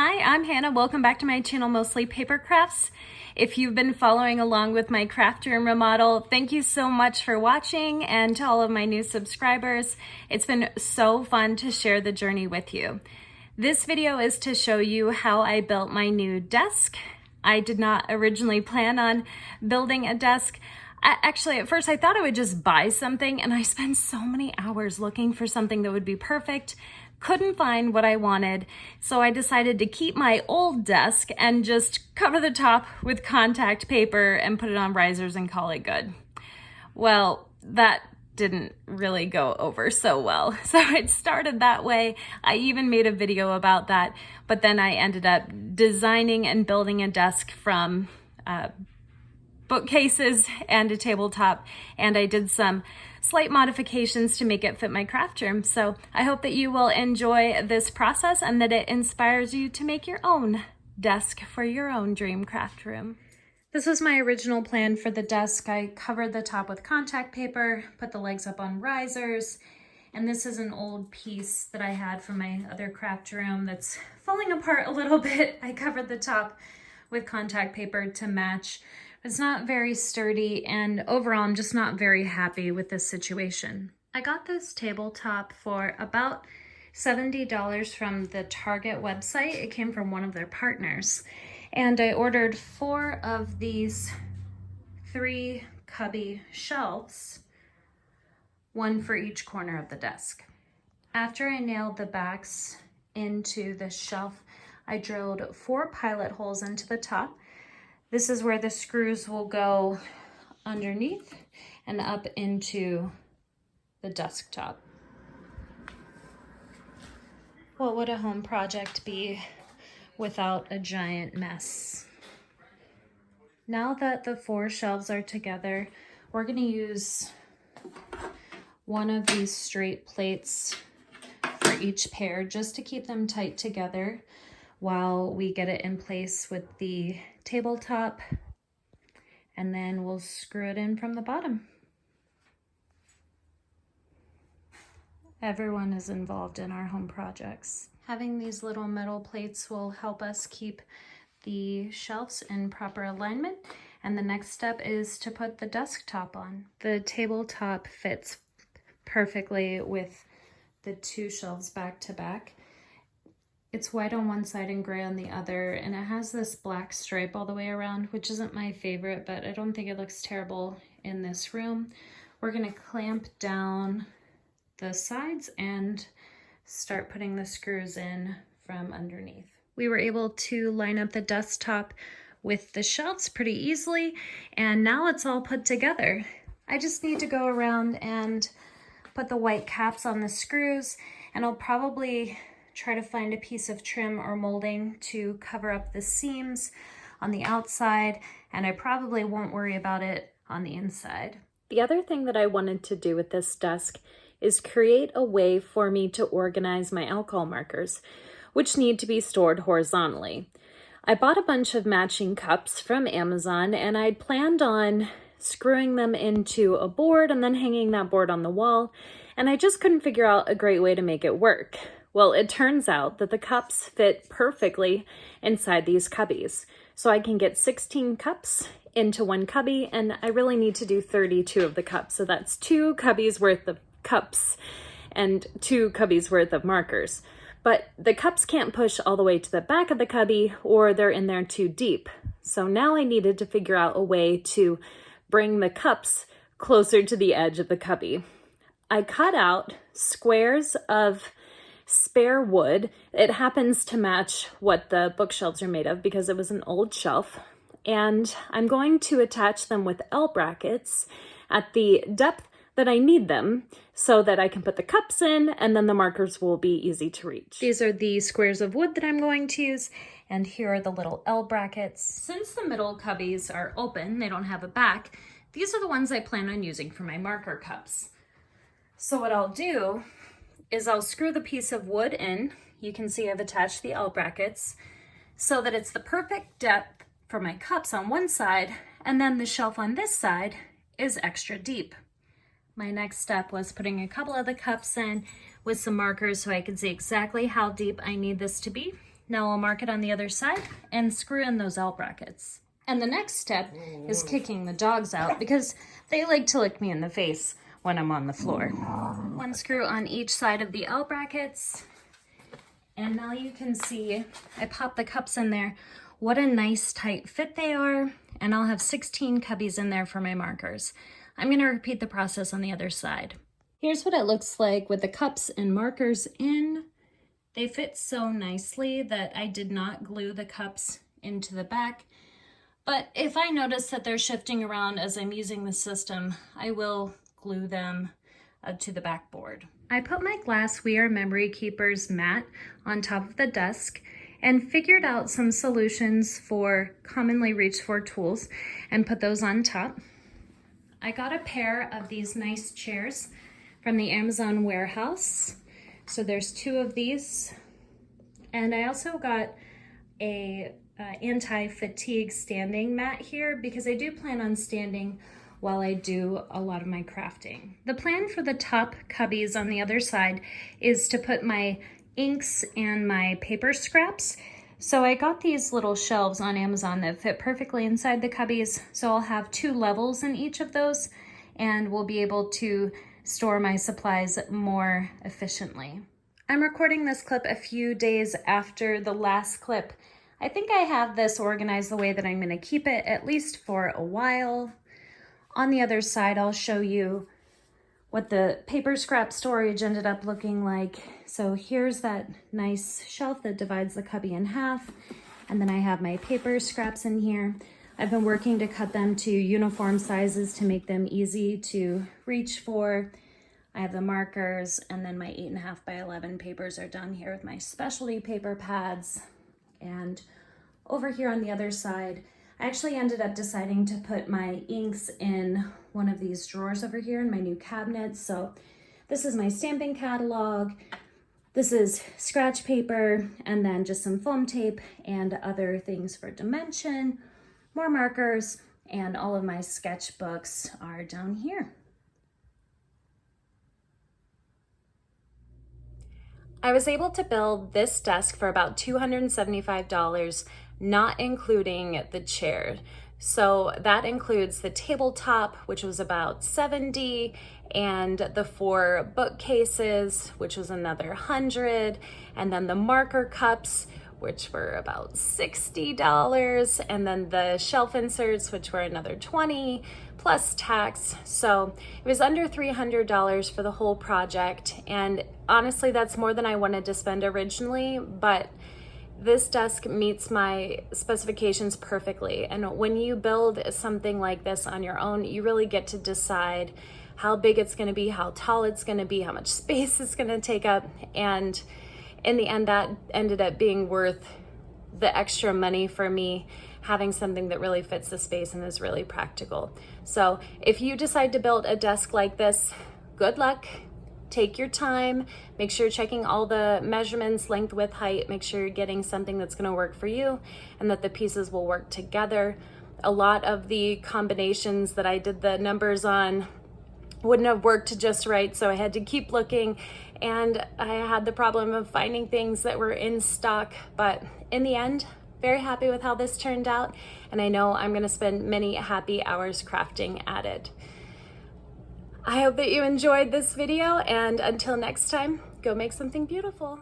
Hi, I'm Hannah. Welcome back to my channel, Mostly Paper Crafts. If you've been following along with my craft room remodel, thank you so much for watching, and to all of my new subscribers. It's been so fun to share the journey with you. This video is to show you how I built my new desk. I did not originally plan on building a desk. Actually, at first I thought I would just buy something, and I spent so many hours looking for something that would be perfect. Couldn't find what I wanted, so I decided to keep my old desk and just cover the top with contact paper and put it on risers and call it good. Well, that didn't really go over so well. So it started that way. I even made a video about that, but then I ended up designing and building a desk from bookcases and a tabletop, and I did some slight modifications to make it fit my craft room. So I hope that you will enjoy this process and that it inspires you to make your own desk for your own dream craft room. This was my original plan for the desk. I covered the top with contact paper, put the legs up on risers, and this is an old piece that I had from my other craft room that's falling apart a little bit. I covered the top with contact paper to match. It's not very sturdy, and overall I'm just not very happy with this situation. I got this tabletop for about $70 from the Target website. It came from one of their partners. And I ordered 4 of these 3 cubby shelves, 1 for each corner of the desk. After I nailed the backs into the shelf, I drilled 4 pilot holes into the top. This is where the screws will go underneath and up into the desktop. What would a home project be without a giant mess? Now that the 4 shelves are together, we're going to use one of these straight plates for each pair just to keep them tight together while we get it in place with the tabletop, and then we'll screw it in from the bottom. Everyone is involved in our home projects. Having these little metal plates will help us keep the shelves in proper alignment, and the next step is to put the desktop on. The tabletop fits perfectly with the 2 shelves back to back. It's white on one side and gray on the other, and it has this black stripe all the way around, which isn't my favorite, but I don't think it looks terrible in this room. We're gonna clamp down the sides and start putting the screws in from underneath. We were able to line up the desktop with the shelves pretty easily, and now it's all put together. I just need to go around and put the white caps on the screws, and I'll probably try to find a piece of trim or molding to cover up the seams on the outside, and I probably won't worry about it on the inside. The other thing that I wanted to do with this desk is create a way for me to organize my alcohol markers, which need to be stored horizontally. I bought a bunch of matching cups from Amazon, and I'd planned on screwing them into a board and then hanging that board on the wall, and I just couldn't figure out a great way to make it work. Well, it turns out that the cups fit perfectly inside these cubbies. So I can get 16 cups into one cubby, and I really need to do 32 of the cups. So that's 2 cubbies worth of cups and 2 cubbies worth of markers. But the cups can't push all the way to the back of the cubby, or they're in there too deep. So now I needed to figure out a way to bring the cups closer to the edge of the cubby. I cut out squares of spare wood. It happens to match what the bookshelves are made of because it was an old shelf. And I'm going to attach them with L brackets at the depth that I need them so that I can put the cups in, and then the markers will be easy to reach. These are the squares of wood that I'm going to use, and here are the little L brackets. Since the middle cubbies are open, they don't have a back, these are the ones I plan on using for my marker cups. So what I'll do is I'll screw the piece of wood in. You can see I've attached the L brackets so that it's the perfect depth for my cups on one side, and then the shelf on this side is extra deep. My next step was putting a couple of the cups in with some markers so I could see exactly how deep I need this to be. Now I'll mark it on the other side and screw in those L brackets. And the next step is kicking the dogs out because they like to lick me in the face when I'm on the floor. One screw on each side of the L brackets. And now you can see I pop the cups in there. What a nice tight fit they are. And I'll have 16 cubbies in there for my markers. I'm going to repeat the process on the other side. Here's what it looks like with the cups and markers in. They fit so nicely that I did not glue the cups into the back. But if I notice that they're shifting around as I'm using the system, I will glue them to the backboard. I put my glassware memory keepers mat on top of the desk and figured out some solutions for commonly reached for tools and put those on top. I got a pair of these nice chairs from the Amazon warehouse. So there's 2 of these. And I also got a anti-fatigue standing mat here because I do plan on standing while I do a lot of my crafting. The plan for the top cubbies on the other side is to put my inks and my paper scraps. So I got these little shelves on Amazon that fit perfectly inside the cubbies. So I'll have 2 levels in each of those and we'll be able to store my supplies more efficiently. I'm recording this clip a few days after the last clip. I think I have this organized the way that I'm going to keep it at least for a while. On the other side, I'll show you what the paper scrap storage ended up looking like. So here's that nice shelf that divides the cubby in half. And then I have my paper scraps in here. I've been working to cut them to uniform sizes to make them easy to reach for. I have the markers, and then my 8.5 by 11 papers are done here with my specialty paper pads. And over here on the other side, I actually ended up deciding to put my inks in one of these drawers over here in my new cabinet. So this is my stamping catalog. This is scratch paper, and then just some foam tape and other things for dimension, more markers, and all of my sketchbooks are down here. I was able to build this desk for about $275, not including the chair. So that includes the tabletop, which was about $70, and the 4 bookcases, which was another $100, and then the marker cups, which were about $60, and then the shelf inserts, which were another $20, plus tax. So it was under $300 for the whole project, and honestly, that's more than I wanted to spend originally, but this desk meets my specifications perfectly. And when you build something like this on your own, you really get to decide how big it's gonna be, how tall it's gonna be, how much space it's gonna take up, and in the end, that ended up being worth the extra money for me, having something that really fits the space and is really practical. So if you decide to build a desk like this, good luck. Take your time, make sure you're checking all the measurements, length, width, height, make sure you're getting something that's gonna work for you and that the pieces will work together. A lot of the combinations that I did the numbers on wouldn't have worked just right, so I had to keep looking, and I had the problem of finding things that were in stock, but in the end, very happy with how this turned out, and I know I'm gonna spend many happy hours crafting at it. I hope that you enjoyed this video, and until next time, go make something beautiful.